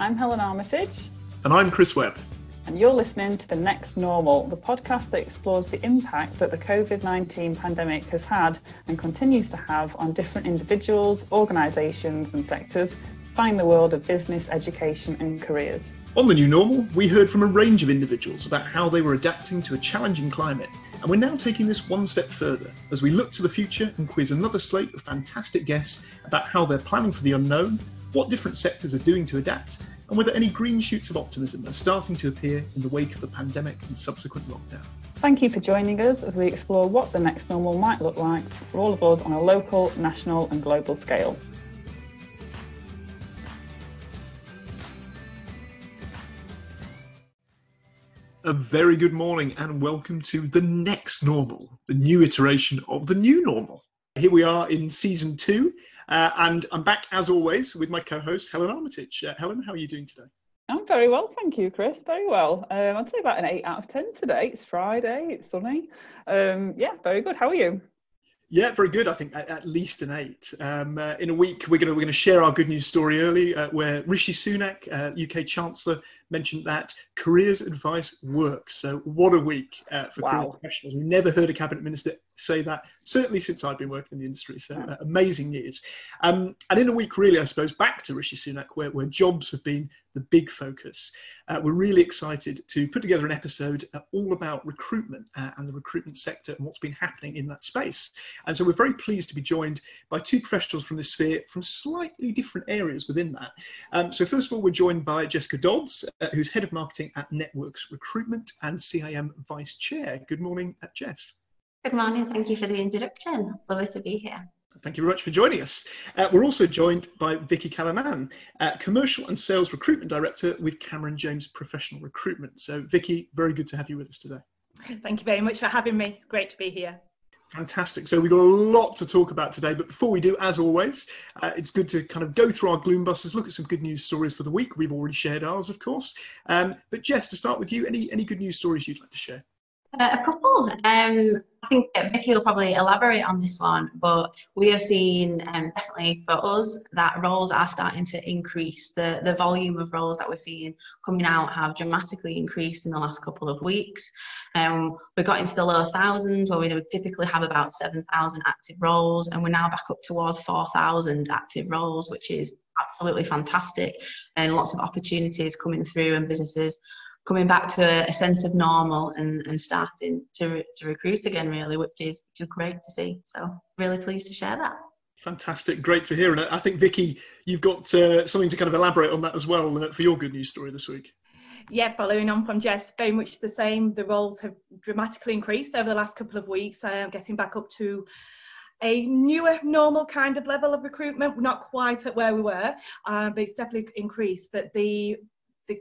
I'm Helen Armitage. And I'm Chris Webb. And you're listening to The Next Normal, the podcast that explores the impact that the COVID-19 pandemic has had and continues to have on different individuals, organisations and sectors, spanning the world of business, education and careers. On The New Normal, we heard from a range of individuals about how they were adapting to a challenging climate. And we're now taking this one step further as we look to the future and quiz another slate of fantastic guests about how they're planning for the unknown, what different sectors are doing to adapt, and whether any green shoots of optimism are starting to appear in the wake of the pandemic and subsequent lockdown. Thank you for joining us as we explore what the next normal might look like for all of us on a local, national and global scale. A very good morning and welcome to The Next Normal, the new iteration of The New Normal. Here we are in season 2 and I'm back as always with my co-host Helen Armitage. Helen, how are you doing today? I'm very well, thank you, Chris. Very well. I'd say about an 8 out of 10 today. It's Friday, it's sunny. Yeah, very good. How are you? Yeah, very good. I think at least an 8. In a week, we're going to share our good news story early, where Rishi Sunak, UK Chancellor, mentioned that careers advice works. So what a week for career professionals. We've never heard a cabinet minister say that, certainly since I've been working in the industry. So amazing news. And in a week, really, I suppose, back to Rishi Sunak, where jobs have been the big focus. We're really excited to put together an episode all about recruitment and the recruitment sector and what's been happening in that space. And so we're very pleased to be joined by 2 professionals from this sphere from slightly different areas within that. So first of all, we're joined by Jessica Dodds, who's Head of Marketing at Networx Recruitment and CIM Vice Chair. Good morning, Jess. Good morning. Thank you for the introduction. Lovely to be here. Thank you very much for joining us. We're also joined by Vikki, Callanan, Commercial and Sales Recruitment Director with Cameron James Professional Recruitment. So Vikki, very good to have you with us today. Thank you very much for having me. It's great to be here. Fantastic. So we've got a lot to talk about today, but before we do, as always, it's good to kind of go through our gloombusters, look at some good news stories for the week. We've already shared ours, of course. But Jess, to start with you, any good news stories you'd like to share? A couple. I think Vikki will probably elaborate on this one, but we have seen definitely for us that roles are starting to increase. The volume of roles that we're seeing coming out have dramatically increased in the last couple of weeks. We got into the low thousands where we would typically have about 7,000 active roles, and we're now back up towards 4,000 active roles, which is absolutely fantastic, and lots of opportunities coming through and businesses coming back to a sense of normal and starting to recruit again, really, which is great to see. So really pleased to share that. Fantastic, great to hear. And I think, Vikki, you've got something to kind of elaborate on that as well for your good news story this week. Yeah, following on from Jess, very much the same. The roles have dramatically increased over the last couple of weeks, getting back up to a newer normal kind of level of recruitment. We're not quite at where we were, but it's definitely increased. But the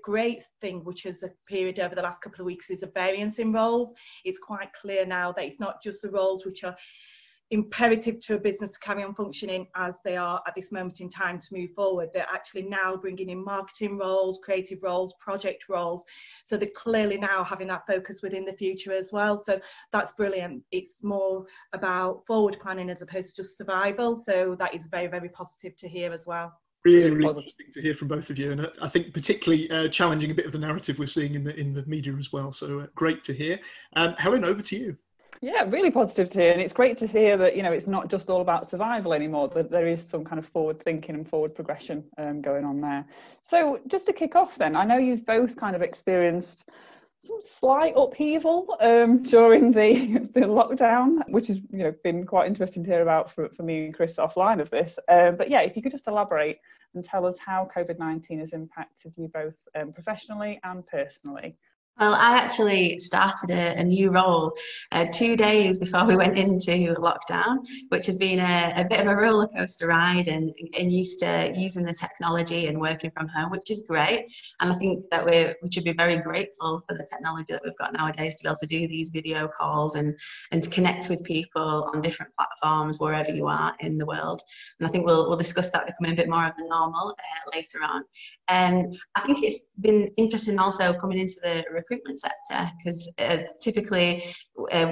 great thing which has appeared over the last couple of weeks is a variance in roles. It's quite clear now that it's not just the roles which are imperative to a business to carry on functioning as they are at this moment in time to move forward. They're actually now bringing in marketing roles, creative roles, project roles. So they're clearly now having that focus within the future as well. So that's brilliant. It's more about forward planning as opposed to just survival. So that is very, very positive to hear as well. Really interesting to hear from both of you, and I think particularly challenging a bit of the narrative we're seeing in the media as well. So great to hear. Helen, over to you. Yeah, really positive to hear, and it's great to hear that it's not just all about survival anymore. That there is some kind of forward thinking and forward progression going on there. So just to kick off, then, I know you've both kind of experienced some slight upheaval during the lockdown, which has been quite interesting to hear about for me and Chris offline of this. But yeah, if you could just elaborate and tell us how COVID-19 has impacted you both professionally and personally. Well, I actually started a new role 2 days before we went into lockdown, which has been a bit of a roller coaster ride and used to using the technology and working from home, which is great. And I think that we should be very grateful for the technology that we've got nowadays to be able to do these video calls and to connect with people on different platforms wherever you are in the world. And I think we'll discuss that becoming a bit more of the normal later on. I think it's been interesting also coming into the recruitment sector because typically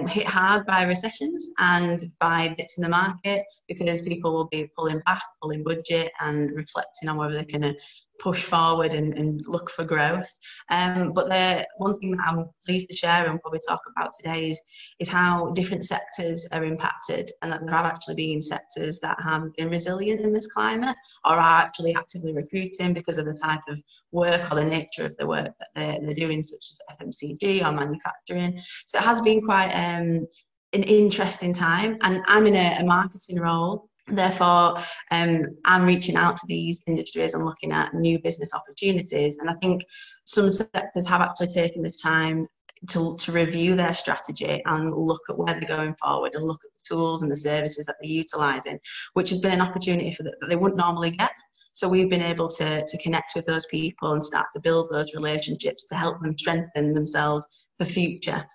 hit hard by recessions and by bits in the market because people will be pulling back, pulling budget and reflecting on whether they can push forward and look for growth. But the one thing that I'm pleased to share and probably talk about today is how different sectors are impacted, and that there have actually been sectors that have been resilient in this climate or are actually actively recruiting because of the type of work or the nature of the work that they're doing, such as FMCG or manufacturing. So it has been quite an interesting time, and I'm in a marketing role. Therefore, I'm reaching out to these industries and looking at new business opportunities. And I think some sectors have actually taken this time to review their strategy and look at where they're going forward and look at the tools and the services that they're utilising, which has been an opportunity that they wouldn't normally get. So we've been able to connect with those people and start to build those relationships to help them strengthen themselves for future,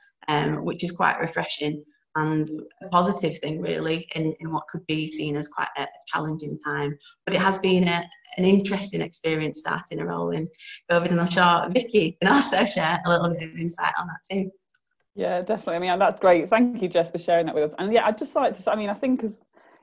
which is quite refreshing and a positive thing really in what could be seen as quite a challenging time. But it has been an interesting experience starting a role in COVID, and I'm sure Vikki can also share a little bit of insight on that too. Yeah, definitely. I mean, that's great. Thank you, Jess, for sharing that with us. And yeah, I'd just like to say, I mean, I think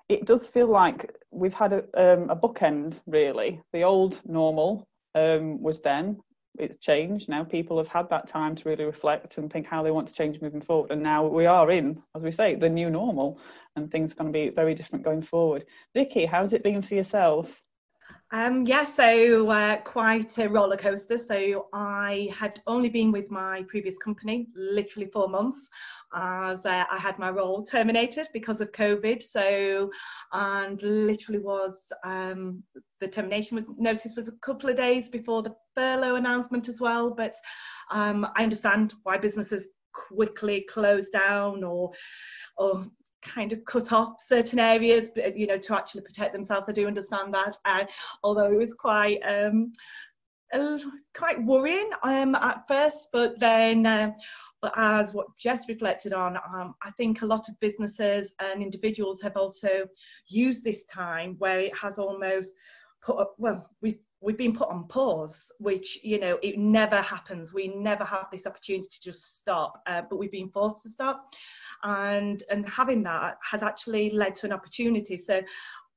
it does feel like we've had a bookend really. The old normal was then. It's changed. Now people have had that time to really reflect and think how they want to change moving forward. And now we are in, as we say, the new normal, and things are going to be very different going forward. Vikki, how's it been for yourself? So quite a roller coaster. So I had only been with my previous company literally 4 months, as I had my role terminated because of COVID. So, and literally was the termination notice was a couple of days before the furlough announcement as well. But I understand why businesses quickly close down or kind of cut off certain areas, you know, to actually protect themselves. I do understand that, although it was quite worrying at first, but then but as what Jess reflected on, I think a lot of businesses and individuals have also used this time where it has almost put up, well, we've been put on pause, which, you know, it never happens. We never have this opportunity to just stop, but we've been forced to stop. And having that has actually led to an opportunity. So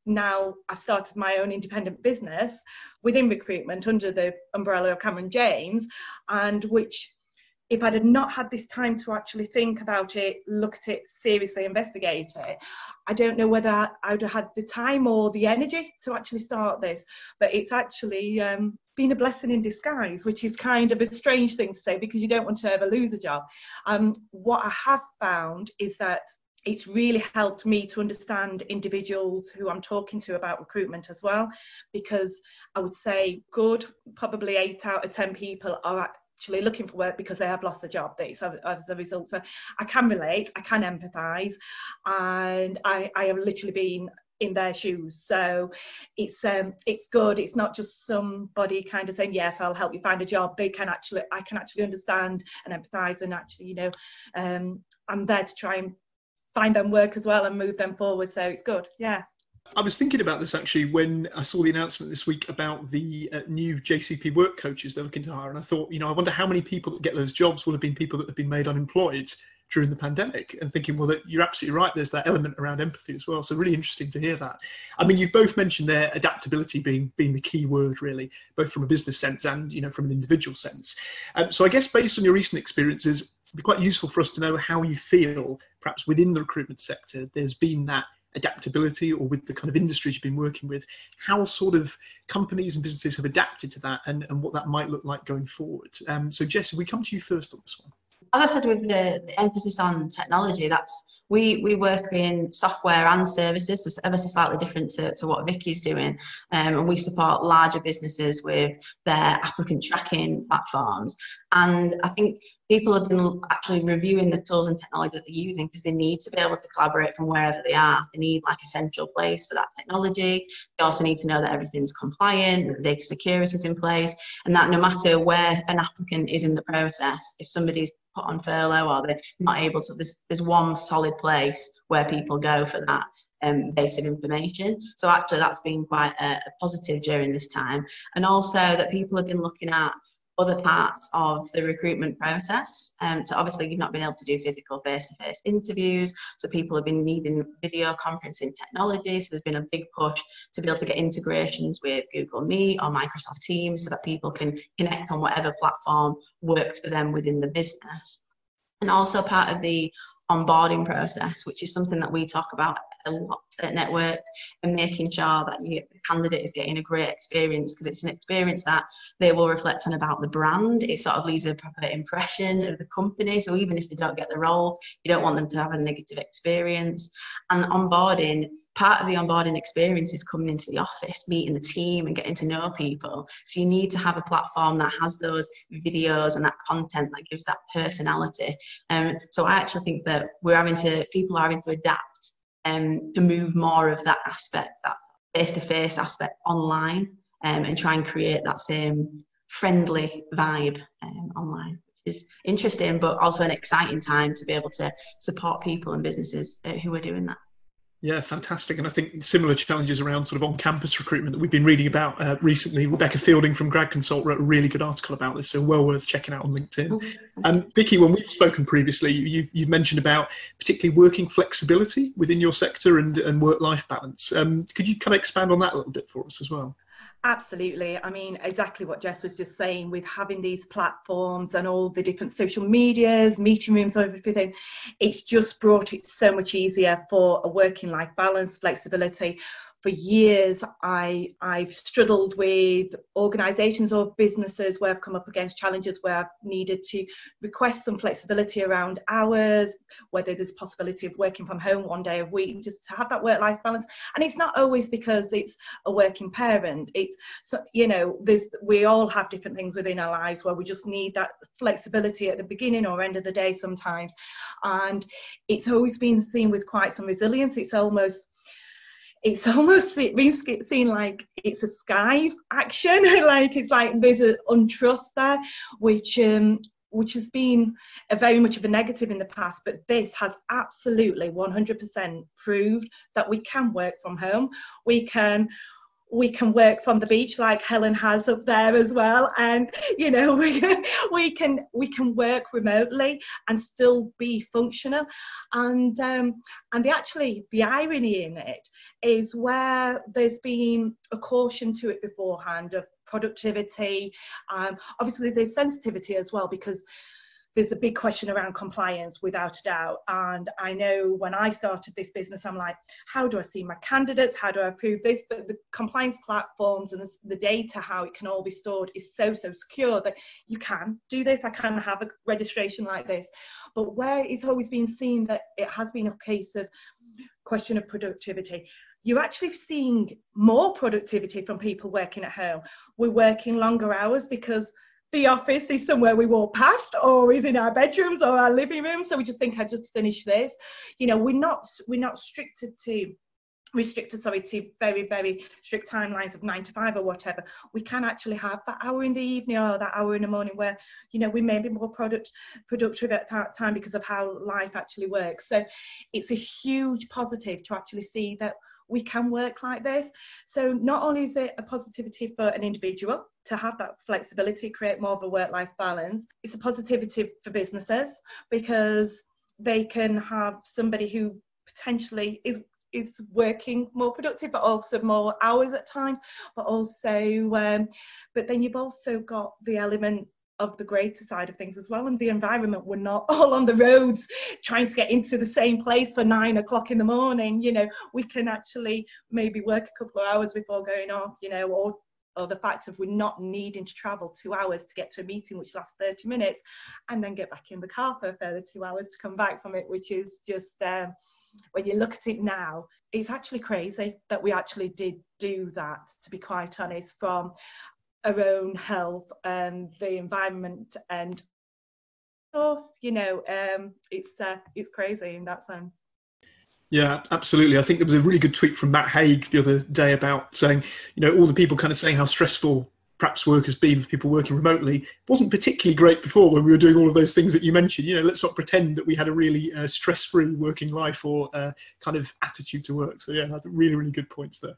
now I've started my own independent business within recruitment under the umbrella of Cameron James, and which, if I'd not had this time to actually think about it, look at it seriously, investigate it, I don't know whether I would have had the time or the energy to actually start this. But it's actually been a blessing in disguise, which is kind of a strange thing to say because you don't want to ever lose a job. What I have found is that it's really helped me to understand individuals who I'm talking to about recruitment as well, because I would say probably 8 out of 10 people are actually looking for work because they have lost a job as a result. So I can relate, I can empathise, and I have literally been in their shoes. So it's good. It's not just somebody kind of saying, yes, I'll help you find a job. I can actually understand and empathise, and actually, you know, I'm there to try and find them work as well and move them forward. So it's good. Yeah. I was thinking about this actually when I saw the announcement this week about the new JCP work coaches they're looking to hire. And I thought, you know, I wonder how many people that get those jobs will have been people that have been made unemployed during the pandemic, and thinking, well, that you're absolutely right. There's that element around empathy as well. So really interesting to hear that. I mean, you've both mentioned there adaptability being the key word, really, both from a business sense and, you know, from an individual sense. So I guess based on your recent experiences, it'd be quite useful for us to know how you feel, perhaps within the recruitment sector, there's been that adaptability, or with the kind of industries you've been working with, how sort of companies and businesses have adapted to that, and what that might look like going forward. So Jess, we come to you first on this one. As I said, with the emphasis on technology, we work in software and services, so ever so slightly different to what Vikki's doing, and we support larger businesses with their applicant tracking platforms. And I think people have been actually reviewing the tools and technology that they're using because they need to be able to collaborate from wherever they are. They need like a central place for that technology. They also need to know that everything's compliant, that the data security is in place, and that no matter where an applicant is in the process, if somebody's put on furlough or they're not able to, there's one solid place where people go for that base of information. So actually that's been quite a positive during this time. And also that people have been looking at other parts of the recruitment process. So obviously you've not been able to do physical face-to-face interviews, so people have been needing video conferencing technology, so there's been a big push to be able to get integrations with Google Meet or Microsoft Teams so that people can connect on whatever platform works for them within the business. And also part of the onboarding process, which is something that we talk about a lot at Networx, and making sure that the candidate is getting a great experience, because it's an experience that they will reflect on about the brand. It sort of leaves a proper impression of the company. So even if they don't get the role, you don't want them to have a negative experience. And onboarding, part of the onboarding experience is coming into the office, meeting the team and getting to know people. So you need to have a platform that has those videos and that content that gives that personality. So I actually think that people are having to adapt to move more of that aspect, that face-to-face aspect online, and try and create that same friendly vibe online. Is interesting, but also an exciting time to be able to support people and businesses who are doing that. Yeah, fantastic. And I think similar challenges around sort of on-campus recruitment that we've been reading about recently. Rebecca Fielding from Grad Consult wrote a really good article about this, so well worth checking out on LinkedIn. Vikki, when we've spoken previously, you've mentioned about particularly working flexibility within your sector and work-life balance. Could you kind of expand on that a little bit for us as well? Absolutely. I mean, exactly what Jess was just saying, with having these platforms and all the different social medias, meeting rooms, everything, it's just brought it so much easier for a working life balance, flexibility. For years, I've struggled with organisations or businesses where I've come up against challenges where I've needed to request some flexibility around hours, whether there's possibility of working from home one day a week, just to have that work-life balance. And it's not always because it's a working parent. It's, so, you know, we all have different things within our lives where we just need that flexibility at the beginning or end of the day sometimes. And it's always been seen with quite some resilience. It's almost been seen like it's a skive action, like it's like there's an untrust there, which has been very much of a negative in the past. But this has absolutely 100% proved that we can work from home. We can work from the beach like Helen has up there as well, and you know we can work remotely and still be functional. And the irony in it is where there's been a caution to it beforehand of productivity. Obviously there's sensitivity as well, because there's a big question around compliance, without a doubt. And I know when I started this business, I'm like, how do I see my candidates? How do I approve this? But the compliance platforms and the data, how it can all be stored, is so secure that you can do this. I can have a registration like this. But where it's always been seen that it has been a case of question of productivity, you're actually seeing more productivity from people working at home. We're working longer hours because the office is somewhere we walk past, or is in our bedrooms or our living room. So we just think, I just finished this. You know, we're not restricted to very, very strict timelines of 9 to 5 or whatever. We can actually have that hour in the evening or that hour in the morning where, you know, we may be more productive at that time because of how life actually works. So it's a huge positive to actually see that we can work like this. So not only is it a positivity for an individual to have that flexibility, create more of a work-life balance, it's a positivity for businesses because they can have somebody who potentially is working more productive, but also more hours at times, but then you've also got the element of the greater side of things as well, and the environment. We're not all on the roads trying to get into the same place for 9 o'clock in the morning. You know, we can actually maybe work a couple of hours before going off, you know, or the fact of we're not needing to travel 2 hours to get to a meeting which lasts 30 minutes and then get back in the car for a further 2 hours to come back from it, which is just, when you look at it now, it's actually crazy that we actually did do that, to be quite honest, from our own health and the environment. And of course, you know, it's crazy in that sense. Yeah, absolutely. I think there was a really good tweet from Matt Haig the other day about saying, you know, all the people kind of saying how stressful perhaps work has been for people working remotely. It wasn't particularly great before when we were doing all of those things that you mentioned. You know, let's not pretend that we had a really stress-free working life or kind of attitude to work. So yeah, really, really good points there.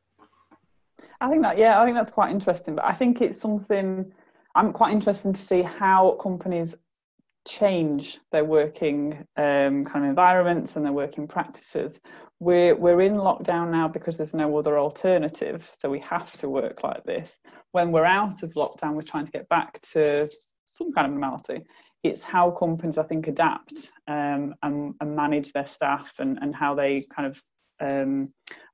I think that's quite interesting, but I think it's something I'm quite interested to see how companies change their working kind of environments and their working practices. We're in lockdown now because there's no other alternative, so we have to work like this. When we're out of lockdown, we're trying to get back to some kind of normality. It's how companies, I think, adapt and manage their staff, and how they kind of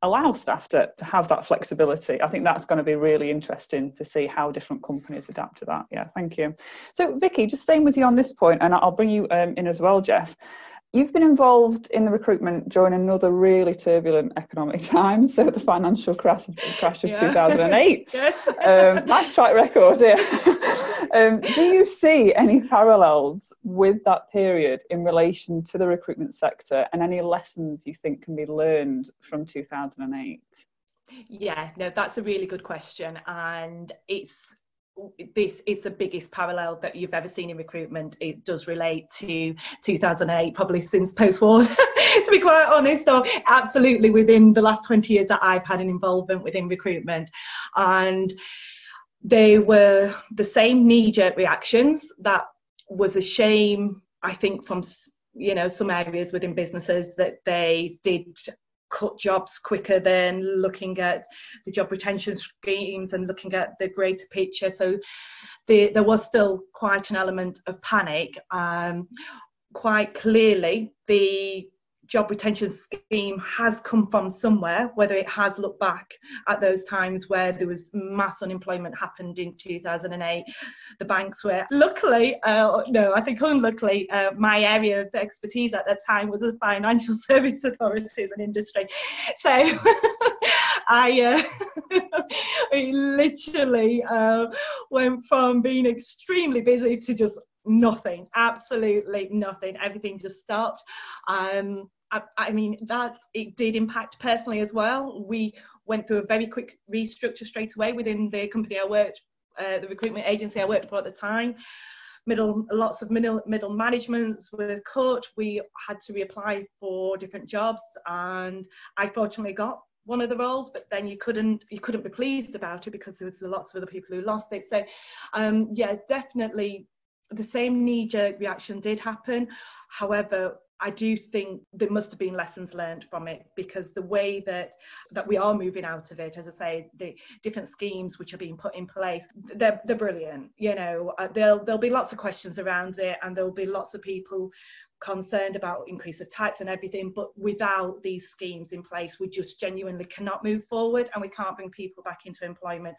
allow staff to have that flexibility. I think that's going to be really interesting to see how different companies adapt to that. Yeah, thank you. So Vikki, just staying with you on this point, and I'll bring you in as well, Jess. You've been involved in the recruitment during another really turbulent economic time, so the financial crash of 2008. Yes. Nice track record here. Do you see any parallels with that period in relation to the recruitment sector, and any lessons you think can be learned from 2008? Yeah, no, that's a really good question, and this is the biggest parallel that you've ever seen in recruitment. It does relate to 2008, probably since post-war, to be quite honest, or absolutely within the last 20 years that I've had an involvement within recruitment. And they were the same knee-jerk reactions. That was a shame, I think, from some areas within businesses, that they did cut jobs quicker than looking at the job retention schemes and looking at the greater picture. So there was still quite an element of panic. Quite clearly, the job retention scheme has come from somewhere, whether it has looked back at those times where there was mass unemployment happened in 2008. The banks were, luckily, I think unluckily, my area of expertise at that time was the financial service authorities and industry. So I literally went from being extremely busy to just nothing, absolutely nothing. Everything just stopped. I mean, that it did impact personally as well. We went through a very quick restructure straight away within the company I worked, the recruitment agency I worked for at the time. Lots of middle managements were cut. We had to reapply for different jobs, and I fortunately got one of the roles, but then you couldn't be pleased about it because there was lots of other people who lost it. So yeah, definitely the same knee-jerk reaction did happen. However, I do think there must have been lessons learned from it, because the way that we are moving out of it, as I say, the different schemes which are being put in place, they're brilliant. There'll be lots of questions around it, and there'll be lots of people concerned about increase of tax and everything, but without these schemes in place, we just genuinely cannot move forward, and we can't bring people back into employment.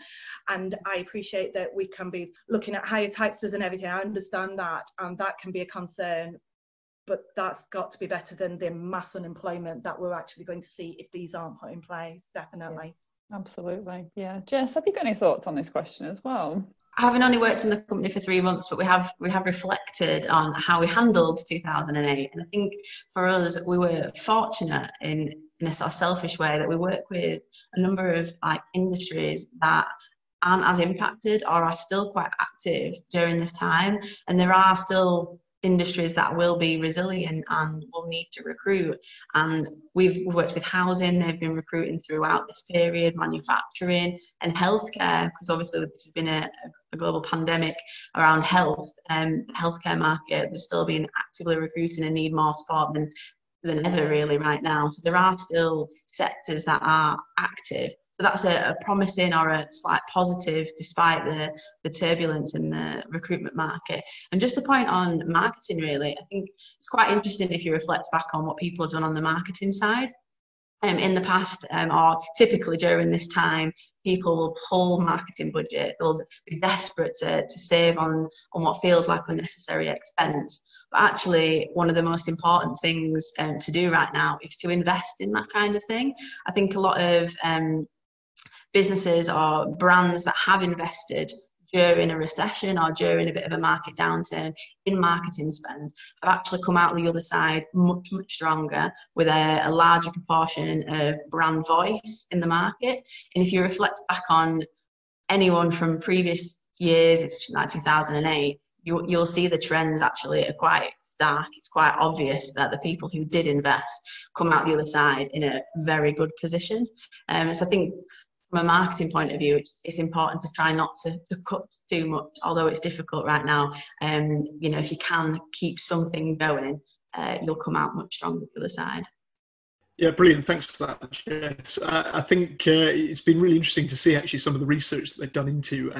And I appreciate that we can be looking at higher taxes and everything. I understand that, and that can be a concern, but that's got to be better than the mass unemployment that we're actually going to see if these aren't put in place. Definitely. Yeah, absolutely. Yeah. Jess, have you got any thoughts on this question as well? I haven't only worked in the company for 3 months, but we have reflected on how we handled 2008. And I think for us, we were fortunate in a sort of selfish way that we work with a number of industries that aren't as impacted or are still quite active during this time. And there are still industries that will be resilient and will need to recruit. And we've worked with housing, they've been recruiting throughout this period, manufacturing and healthcare, because obviously this has been a global pandemic around health and healthcare market. They've still been actively recruiting and need more support than ever really right now. So there are still sectors that are active. So that's a promising or a slight positive despite the turbulence in the recruitment market. And just a point on marketing really, I think it's quite interesting if you reflect back on what people have done on the marketing side. In the past, or typically during this time, people will pull marketing budget. They'll be desperate to save on what feels like unnecessary expense. But actually, one of the most important things to do right now is to invest in that kind of thing. I think a lot of businesses or brands that have invested during a recession or during a bit of a market downturn in marketing spend have actually come out the other side much, much stronger with a larger proportion of brand voice in the market. And if you reflect back on anyone from previous years, it's like 2008, you'll see the trends actually are quite stark. It's quite obvious that the people who did invest come out the other side in a very good position. So I think from a marketing point of view, it's important to try not to cut too much, although it's difficult right now. You know, if you can keep something going, you'll come out much stronger the other side. Yeah, brilliant. Thanks for that, Jess. I think it's been really interesting to see actually some of the research that they've done into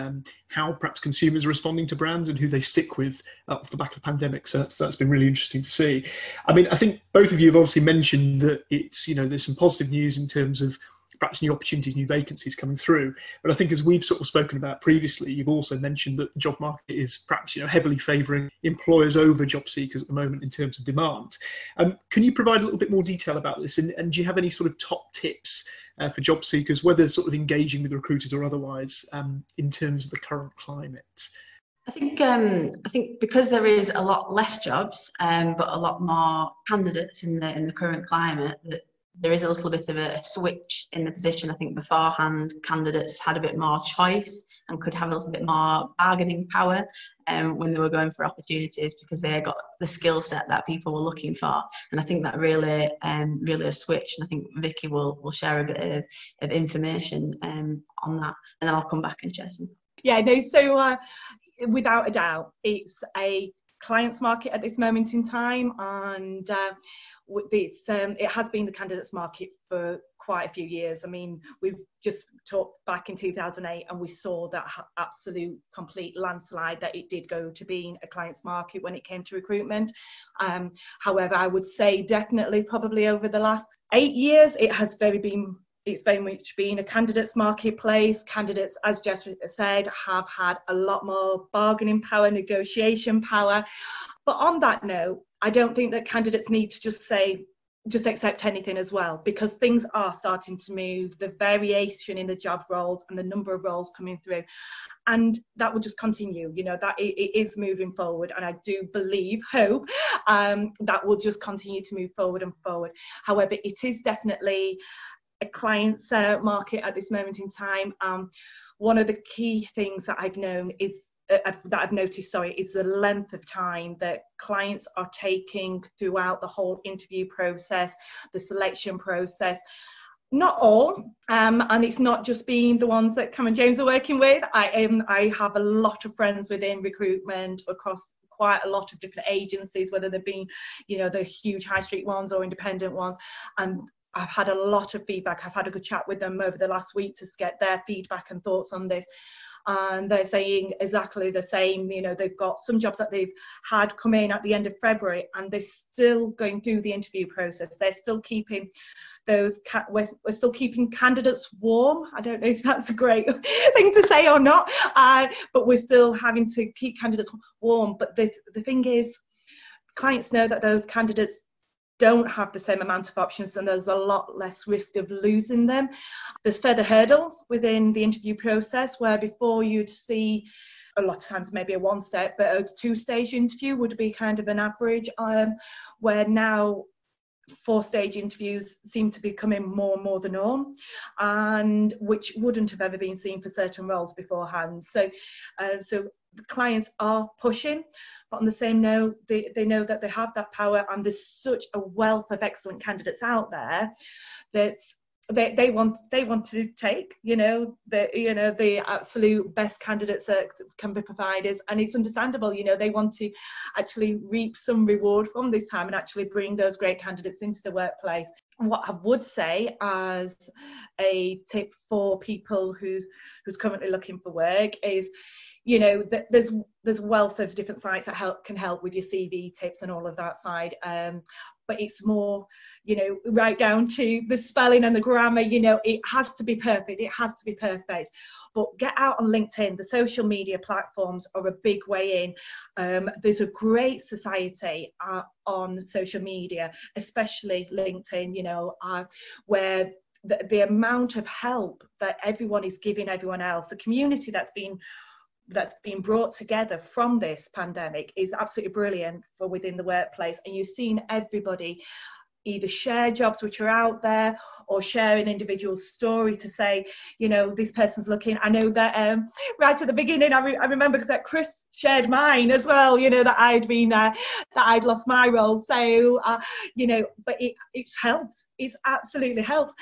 how perhaps consumers are responding to brands and who they stick with off the back of the pandemic. So that's been really interesting to see. I mean, I think both of you have obviously mentioned that it's, you know, there's some positive news in terms of perhaps new opportunities, new vacancies coming through. But I think as we've sort of spoken about previously, you've also mentioned that the job market is perhaps, you know, heavily favouring employers over job seekers at the moment in terms of demand. Can you provide a little bit more detail about this? And do you have any sort of top tips for job seekers, whether sort of engaging with recruiters or otherwise, in terms of the current climate? I think because there is a lot less jobs, but a lot more candidates in the current climate, that there is a little bit of a switch in the position. I think beforehand, candidates had a bit more choice and could have a little bit more bargaining power when they were going for opportunities, because they got the skill set that people were looking for. And I think that really a switch. And I think Vikki will share a bit of information on that, and then I'll come back and share some. Yeah, no, so without a doubt, it's a client's market at this moment in time, and it has been the candidates market for quite a few years. I mean, we've just talked back in 2008 and we saw that absolute complete landslide that it did go to being a client's market when it came to recruitment. However, I would say definitely probably over the last 8 years, it's very much been a candidates marketplace. Candidates, as Jess said, have had a lot more bargaining power, negotiation power. But on that note, I don't think that candidates need to just accept anything as well, because things are starting to move, the variation in the job roles and the number of roles coming through. And that will just continue, you know, that it is moving forward. And I do hope that will just continue to move forward and forward. However, it is definitely a client's market at this moment in time. One of the key things that I've noticed is the length of time that clients are taking throughout the whole interview process, the selection process. Not all, and it's not just being the ones that Cameron James are working with. I have a lot of friends within recruitment across quite a lot of different agencies, whether they've been, you know, the huge high street ones or independent ones, and I've had a lot of feedback. I've had a good chat with them over the last week to get their feedback and thoughts on this. And they're saying exactly the same. You know, they've got some jobs that they've had come in at the end of February and they're still going through the interview process. They're still keeping we're still keeping candidates warm. I don't know if that's a great thing to say or not, but we're still having to keep candidates warm. But the thing is, clients know that those candidates don't have the same amount of options, and there's a lot less risk of losing them. There's further hurdles within the interview process, where before you'd see a lot of times maybe a one-step, but a two-stage interview would be kind of an average, where now 4-stage interviews seem to be becoming more and more the norm, and which wouldn't have ever been seen for certain roles beforehand. So the clients are pushing, but on the same note, they know that they have that power, and there's such a wealth of excellent candidates out there that they want to take, the absolute best candidates that can be providers, and it's understandable. They want to actually reap some reward from this time and actually bring those great candidates into the workplace. What I would say as a tip for people who's currently looking for work is, that there's wealth of different sites that can help with your CV tips and all of that side. But it's more, right down to the spelling and the grammar. It has to be perfect. It has to be perfect. But get out on LinkedIn. The social media platforms are a big way in. There's a great society on social media, especially LinkedIn, where the amount of help that everyone is giving everyone else, the community that's been brought together from this pandemic is absolutely brilliant for within the workplace. And you've seen everybody either share jobs which are out there or share an individual story to say, this person's looking. I know that right at the beginning, I remember that Chris shared mine as well, that I'd lost my role. So, but it's helped. It's absolutely helped.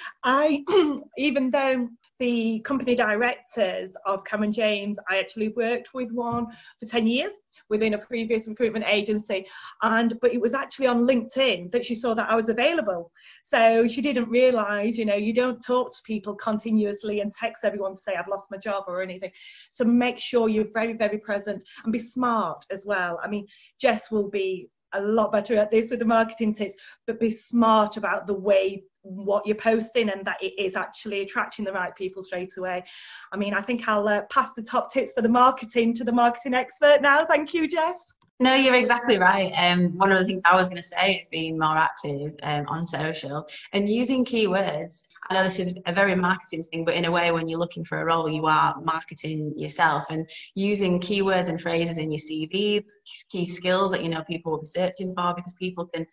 Even though the company directors of Cameron James, I actually worked with one for 10 years within a previous recruitment agency, but it was actually on LinkedIn that she saw that I was available. So she didn't realise, you know, you don't talk to people continuously and text everyone to say I've lost my job or anything. So make sure you're very, very present and be smart as well. I mean, Jess will be a lot better at this with the marketing tips, but be smart about the way what you're posting and that it is actually attracting the right people straight away. I mean, I think I'll pass the top tips for the marketing to the marketing expert now. Thank you, Jess. No, you're exactly right. One of the things I was going to say is being more active on social and using keywords. I know this is a very marketing thing, but in a way, when you're looking for a role, you are marketing yourself, and using keywords and phrases in your CV, key skills that you know people will be searching for, because people can,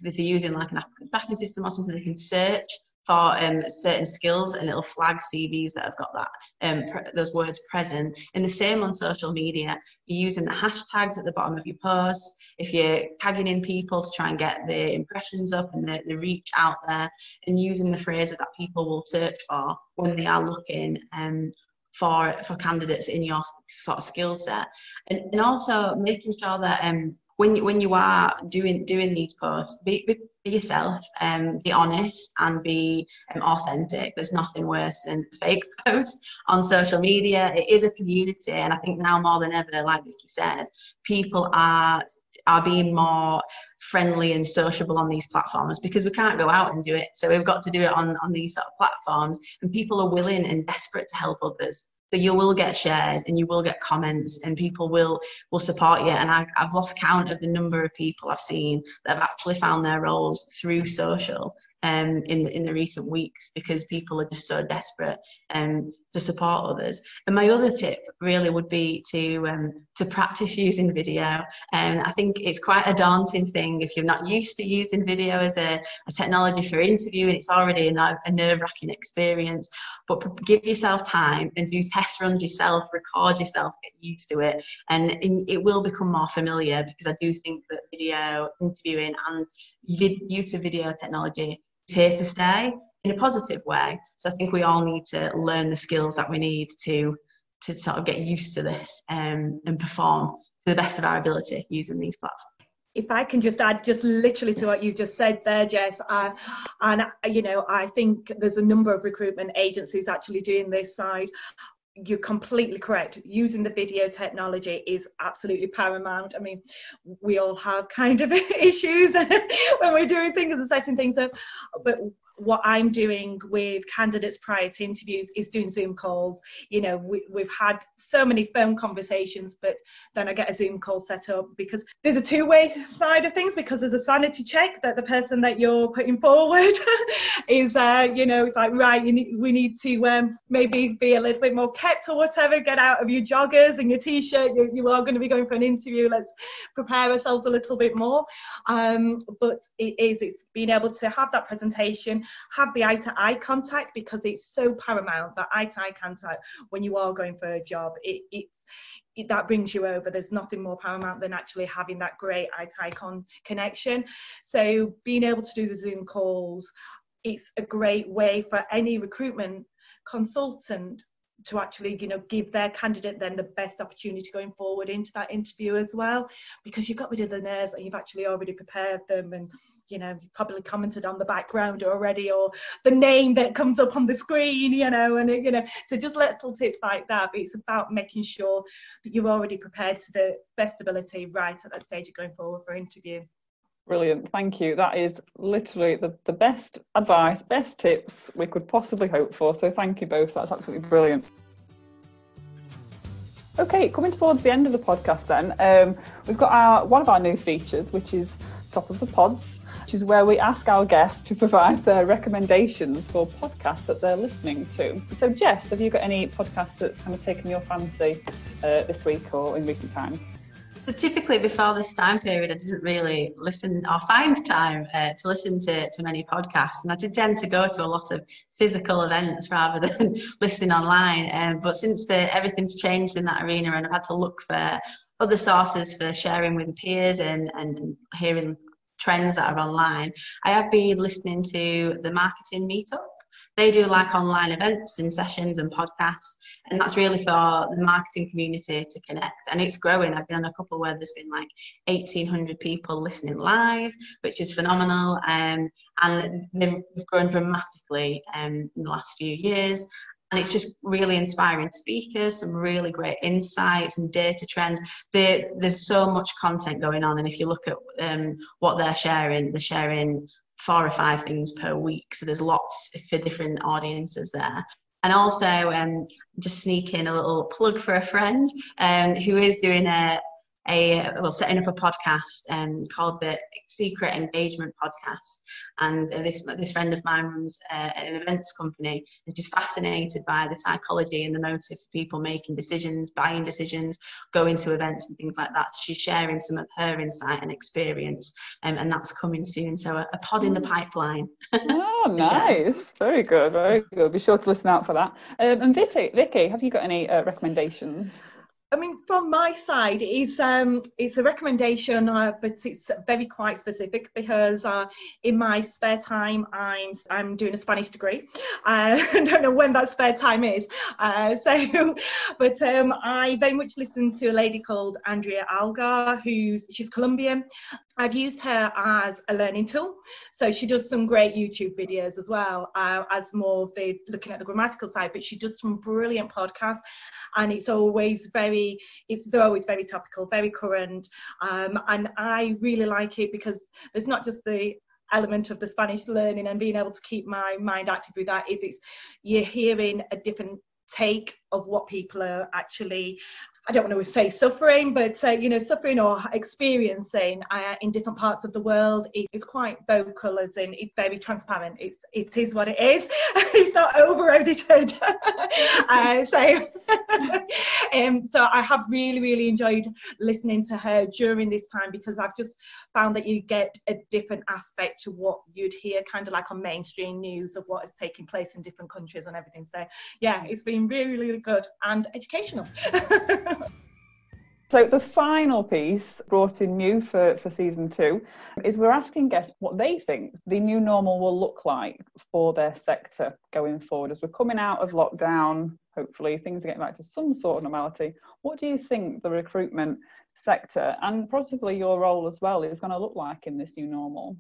if they're using like an applicant tracking system or something, they can search for certain skills and it'll flag CVs that have got that those words present. And the same on social media, you're using the hashtags at the bottom of your posts. If you're tagging in people to try and get the impressions up and the reach out there, and using the phrases that people will search for when they are looking for candidates in your sort of skill set, and also making sure that when you are doing these posts, be yourself, be honest and be authentic. There's nothing worse than fake posts on social media. It is a community, and I think now more than ever, like Vikki said, people are being more friendly and sociable on these platforms, because we can't go out and do it. So we've got to do it on these sort of platforms, and people are willing and desperate to help others. So you will get shares and you will get comments, and people will support you. And I've lost count of the number of people I've seen that have actually found their roles through social in the recent weeks, because people are just so desperate to support others. And my other tip really would be to practice using video. And I think it's quite a daunting thing if you're not used to using video as a technology for interviewing. It's already a nerve-wracking experience, but give yourself time and do test runs yourself, record yourself, get used to it, and it will become more familiar, because I do think that video interviewing and use of video technology is here to stay in a positive way. So I think we all need to learn the skills that we need to sort of get used to this and perform to the best of our ability using these platforms. If I can just add just literally to what you just said there, Jess, and you know, I think there's a number of recruitment agencies actually doing this side. You're completely correct. Using the video technology is absolutely paramount. I mean, we all have kind of issues when we're doing things and setting things up, but what I'm doing with candidates prior to interviews is doing Zoom calls. You know, we've had so many phone conversations, but then I get a Zoom call set up, because there's a two-way side of things, because there's a sanity check that the person that you're putting forward is, you know, it's like, right, we need to maybe be a little bit more kept or whatever, get out of your joggers and your t-shirt. You are going to be going for an interview. Let's prepare ourselves a little bit more. But it's being able to have that presentation, have the eye-to-eye contact, because it's so paramount, that eye-to-eye contact when you are going for a job. That brings you over. There's nothing more paramount than actually having that great eye-to-eye connection. So being able to do the Zoom calls, it's a great way for any recruitment consultant to actually, you know, give their candidate then the best opportunity going forward into that interview as well, because you've got rid of the nerves and you've actually already prepared them, and you know, you've probably commented on the background already, or the name that comes up on the screen, you know, and you know, so just little tips like that. But it's about making sure that you're already prepared to the best ability right at that stage of going forward for interview. Brilliant, thank you. That is literally the best advice, best tips we could possibly hope for. So thank you both, that's absolutely brilliant. Okay, coming towards the end of the podcast then, we've got one of our new features, which is Top of the Pods, which is where we ask our guests to provide their recommendations for podcasts that they're listening to. So Jess, have you got any podcasts that's kind of taken your fancy this week or in recent times? So typically before this time period, I didn't really listen or find time to listen to many podcasts. And I did tend to go to a lot of physical events rather than listening online. But since everything's changed in that arena, and I've had to look for other sources for sharing with peers and hearing trends that are online, I have been listening to the Marketing Meetup. they do like online events and sessions and podcasts, and that's really for the marketing community to connect. And it's growing. I've been on a couple where there's been like 1,800 people listening live, which is phenomenal. And they've grown dramatically in the last few years. And it's just really inspiring speakers, some really great insights and data trends. There's so much content going on. And if you look at what they're sharing 4 or 5 things per week. So there's lots for different audiences there. And also just sneak in a little plug for a friend who is doing setting up a podcast called the Secret Engagement Podcast. And this friend of mine runs an events company, and she's fascinated by the psychology and the motive for people making decisions, buying decisions, going to events and things like that. She's sharing some of her insight and experience, and that's coming soon. So a pod in the pipeline. Oh, nice. Very good, very good. Be sure to listen out for that. And Vikki, have you got any recommendations? I mean, from my side, it's a recommendation, but it's very quite specific, because in my spare time, I'm doing a Spanish degree. I don't know when that spare time is. I very much listen to a lady called Andrea Algar, she's Colombian. I've used her as a learning tool. So she does some great YouTube videos as well, as more of looking at the grammatical side, but she does some brilliant podcasts, and they're always very topical, very current. And I really like it because there's not just the element of the Spanish learning and being able to keep my mind active with that. You're hearing a different take of what people are actually, I don't want to say suffering, but suffering or experiencing in different parts of the world. It's quite vocal, as in it's very transparent. It is what it is. It's not over edited. So I have really, really enjoyed listening to her during this time, because I've just found that you get a different aspect to what you'd hear kind of like on mainstream news of what is taking place in different countries and everything. So yeah, it's been really, really good and educational. So the final piece brought in new for season 2 is we're asking guests what they think the new normal will look like for their sector going forward. As we're coming out of lockdown, hopefully things are getting back to some sort of normality. What do you think the recruitment sector, and possibly your role as well, is going to look like in this new normal?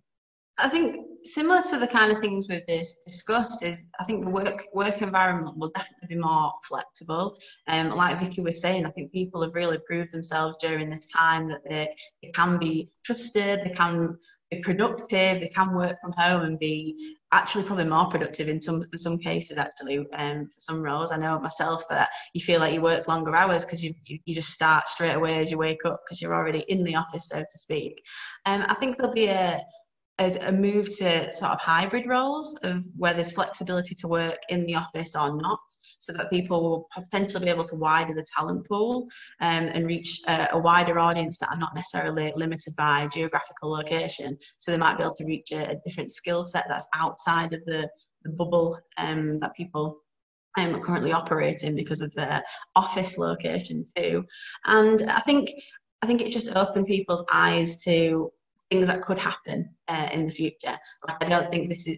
I think similar to the kind of things we've discussed is, I think the work environment will definitely be more flexible. Like Vikki was saying, I think people have really proved themselves during this time that they can be trusted, they can be productive, they can work from home and be actually probably more productive in some cases, actually, for some roles. I know myself that you feel like you work longer hours because you just start straight away as you wake up, because you're already in the office, so to speak. I think there'll be a move to sort of hybrid roles of where there's flexibility to work in the office or not, so that people will potentially be able to widen the talent pool and reach a wider audience that are not necessarily limited by geographical location. So they might be able to reach a different skill set that's outside of the bubble that people are currently operating because of their office location too. And I think it just opened people's eyes to things that could happen in the future. Like, I don't think this is,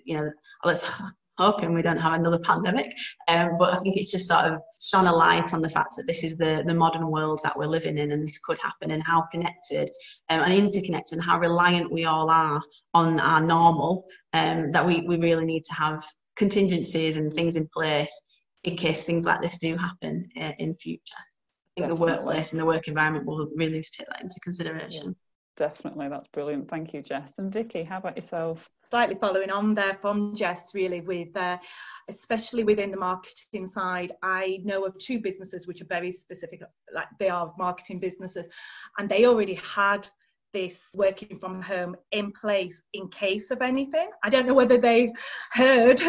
let's hoping we don't have another pandemic, but I think it's just sort of shone a light on the fact that this is the modern world that we're living in, and this could happen, and how connected and interconnected and how reliant we all are on our normal, that we really need to have contingencies and things in place in case things like this do happen in future. I think the workplace and the work environment will really need to take that into consideration. Yeah. Definitely, that's brilliant. Thank you, Jess. And Vikki, how about yourself? Slightly following on there from Jess, really, with especially within the marketing side, I know of 2 businesses which are very specific, like they are marketing businesses, and they already had this working from home in place in case of anything. I don't know whether they heard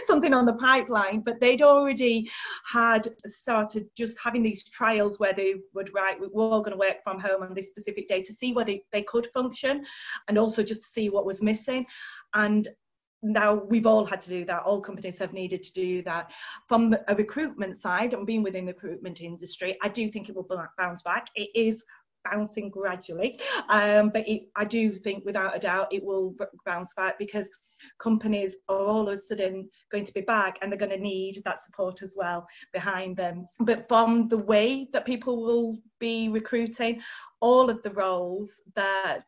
something on the pipeline, but they'd already had started just having these trials where they would write, we're all going to work from home on this specific day to see whether they could function, and also just to see what was missing. And now we've all had to do that. All companies have needed to do that. From a recruitment side, and being within the recruitment industry, I do think it will bounce back. It is bouncing gradually, but I do think without a doubt it will bounce back, because companies are all of a sudden going to be back, and they're going to need that support as well behind them. But from the way that people will be recruiting, all of the roles that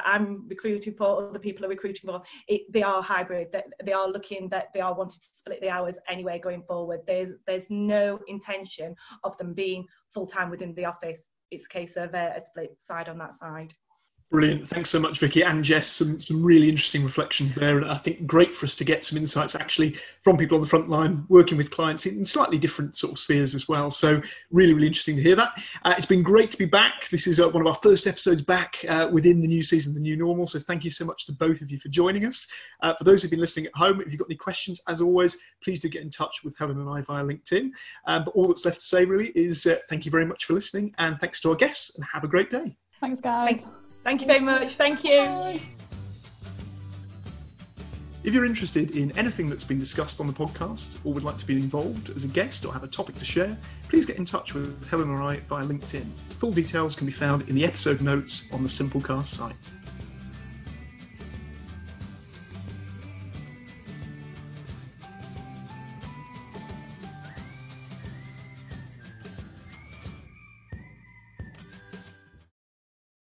I'm recruiting for, other people are recruiting for, they are hybrid. They are looking that they are wanting to split the hours anyway going forward. There's no intention of them being full-time within the office. It's a case of a split side on that side. Brilliant. Thanks so much, Vikki and Jess. Some really interesting reflections there. And I think great for us to get some insights actually from people on the front line working with clients in slightly different sort of spheres as well. So really, really interesting to hear that. It's been great to be back. This is one of our first episodes back within the new season, the new normal. So thank you so much to both of you for joining us. For those who've been listening at home, if you've got any questions, as always, please do get in touch with Helen and I via LinkedIn. But all that's left to say really is thank you very much for listening, and thanks to our guests, and have a great day. Thanks, guys. Thank you very much. Thank you. Bye. If you're interested in anything that's been discussed on the podcast, or would like to be involved as a guest or have a topic to share, please get in touch with Helen or I via LinkedIn. Full details can be found in the episode notes on the Simplecast site.